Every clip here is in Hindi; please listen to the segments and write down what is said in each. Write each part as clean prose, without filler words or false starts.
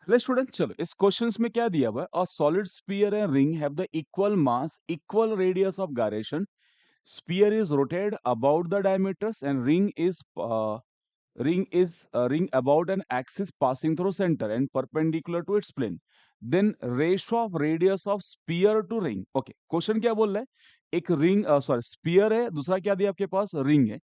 हेलो स्टूडेंट, चलो इस क्वेश्चंस में क्या दिया हुआ है? A solid sphere and ring have the equal mass, equal radius of gyration. Sphere is rotated about the diameters and ring about an axis passing through center and perpendicular to its plane. Then ratio of radius of sphere to ring. Okay, question क्या बोल रहा है? एक रिंग सॉरी स्पीयर है, दूसरा क्या दिया आपके पास? रिंग है।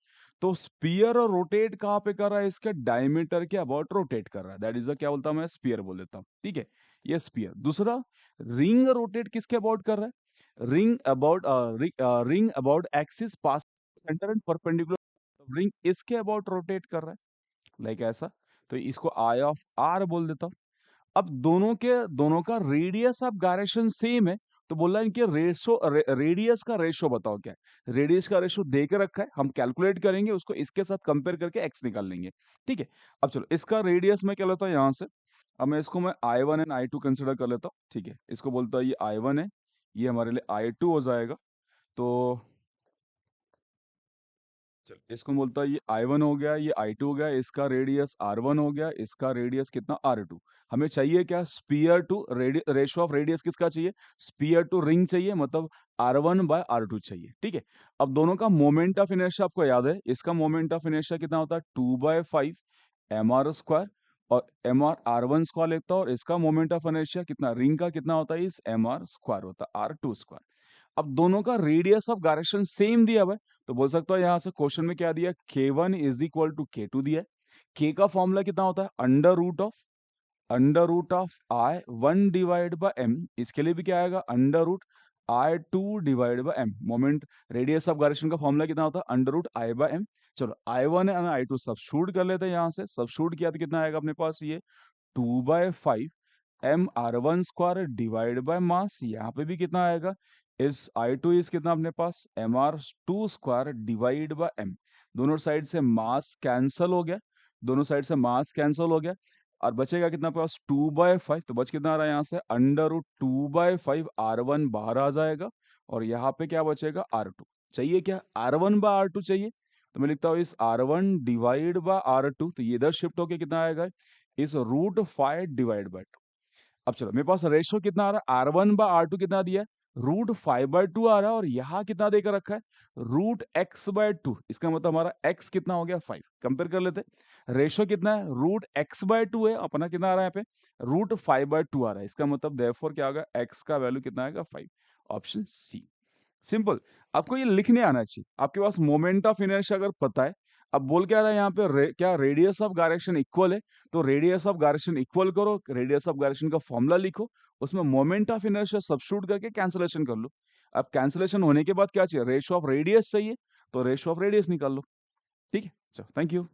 तो स्पीयर रोटेट कहाँ पे कर रहा है? इसके डायमीटर के अबाउट रोटेट कर रहा है। दैट इज क्या बोलता हूं मैं? स्पीयर बोल देता हूँ। ठीक है, ये स्पीयर। दूसरा रिंग रोटेट किसके अबाउट कर रहा है? Ring about axis pass centre and perpendicular. Ring इसके अबाउट रोटेट कर रहा है, लाइक ऐसा। तो इसको आई ऑफ आर बोल देता हूँ। अब दोनों का रेडियस ऑफ गायरेशन सेम है, तो बोला इनके रेडियस का रेशियो बताओ क्या है? रेडियस का रेशियो दे के रखा है, हम कैलकुलेट करेंगे उसको, इसके साथ कंपेयर करके एक्स निकाल लेंगे। ठीक है, अब चलो इसका रेडियस मैं क्या लेता हूँ यहाँ से। अब मैं I1 एंड I2 कंसिडर कर लेता हूँ। ठीक है, इसको बोलता है ये I1 है, ये हमारे लिए I2 हो जाएगा। तो चल इसको बोलता है ये I1 हो गया, ये I2 हो गया, इसका रेडियस R1 हो गया, इसका रेडियस कितना? R2। हमें चाहिए क्या? Sphere to ratio of radius किसका चाहिए? स्पीयर टू रिंग चाहिए, मतलब R1/R2 चाहिए। ठीक है, अब दोनों का मोमेंट ऑफ इनर्शिया आपको याद है, इसका मोमेंट ऑफ इनर्शिया कितना होता है? 2/5 mr², और mr R1² लेता है, और इसका मोमेंट ऑफ इनर्शिया कितना? रिंग का कितना होता है? इस mr² होता है, R2²। अब दोनों का रेडियस ऑफ गायरेशन सेम दिया हुआ है, तो बोल सकता हूँ यहाँ से क्वेश्चन में क्या दिया? K1 is equal to K2 दिया है। K का फॉर्मूला कितना होता है? Under root of I1 divide by M। इसके लिए भी क्या आएगा? Under root I2 divide by M। Moment radius of gyration का फॉर्मूला कितना होता है? Under root I/M। चलो I1 है I2 सब्स्टिट्यूट कर लेते हैं, यहाँ से सब्स्टिट्यूट किया तो कितना आएगा अपने पास? ये 2/5 mr1² डिवाइड बाय मास। यहाँ पे भी कितना आएगा? इस I2 इस कितना अपने पास? mr2² divide by m। दोनों साइड से मास कैंसल हो गया, दोनों साइड से मास कैंसल हो गया, और बचेगा कितना अपने पास? 2/5। तो बच कितना आ रहा है यहाँ से? अंडर रूट 2/5 R1 बाहर आ जाएगा, और यहाँ पे क्या बचेगा? R2 चाहिए क्या? R1/R2 चाहिए, तो मैं लिखता हूँ इस R1 डिवाइड बाय R2। तो ये इधर शिफ्ट होके कितना आएगा? इस √5 डिवाइड बाय 2। अब चलो मेरे पास रेशियो कितना आ रहा है? R1/R2 कितना दिया है? √5/2 आ रहा है, और यहाँ कितना देकर रखा है? √x/2। इसका मतलब हमारा x कितना हो गया? 5। कंपेयर कर लेते हैं, रेशियो कितना है? √x/2 है, अपना कितना आ रहा है यहाँ पे? √5/2 आ रहा है। इसका मतलब देयरफॉर क्या होगा? x का वैल्यू कितना आएगा? 5। Option C. सिंपल। आपको ये लिखने आना चाहिए। आपके पास मोमेंट ऑफ इनर्शिया अगर पता है, अब बोल क्या रहा है यहाँ पे? क्या रेडियस ऑफ गायरेशन इक्वल है, तो रेडियस ऑफ गायरेशन इक्वल करो, रेडियस ऑफ गायरेशन का फॉर्मूला लिखो, उसमें मोमेंट ऑफ इनर्शिया सब्स्टिट्यूट करके कैंसिलेशन कर लो। अब कैंसिलेशन होने के बाद क्या चाहिए? रेशियो ऑफ रेडियस चाहिए, तो रेशियो ऑफ रेडियस निकाल लो। ठीक है, चलो थैंक यू।